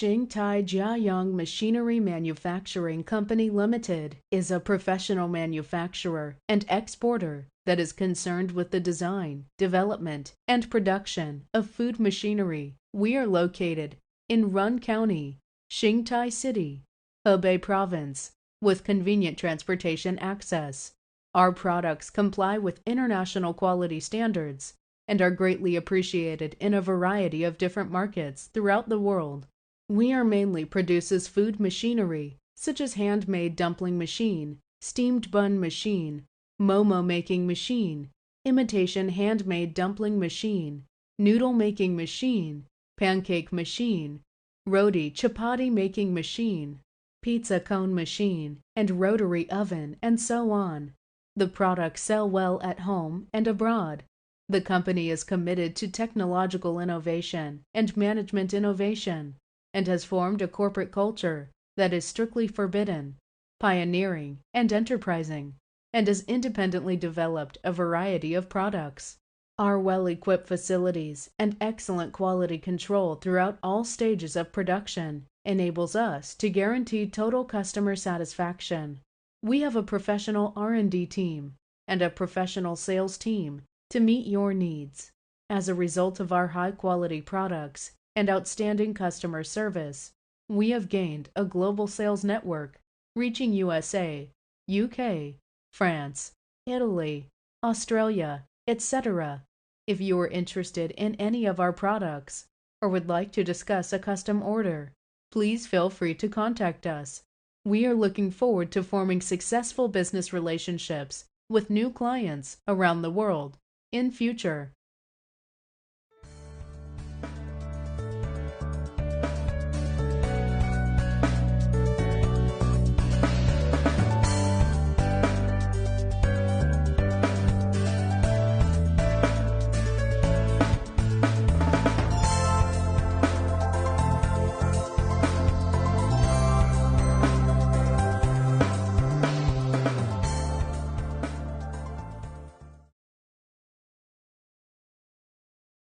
Xingtai Jiayang Machinery Manufacturing Company Limited is a professional manufacturer and exporter that is concerned with the design, development, and production of food machinery. We are located in Run County, Xingtai City, Hebei Province, with convenient transportation access. Our products comply with international quality standards and are greatly appreciated in a variety of different markets throughout the world. We are mainly produces food machinery, such as handmade dumpling machine, steamed bun machine, momo making machine, imitation handmade dumpling machine, noodle making machine, pancake machine, roti chapati making machine, pizza cone machine, and rotary oven, and so on. The products sell well at home and abroad. The company is committed to technological innovation and management innovation, and has formed a corporate culture that is strictly forbidden, pioneering, and enterprising, and has independently developed a variety of products. Our well-equipped facilities and excellent quality control throughout all stages of production enables us to guarantee total customer satisfaction. We have a professional R&D team and a professional sales team to meet your needs. As a result of our high-quality products and outstanding customer service, we have gained a global sales network reaching USA, UK, France, Italy, Australia, etc. If you are interested in any of our products or would like to discuss a custom order, please feel free to contact us. We are looking forward to forming successful business relationships with new clients around the world in future.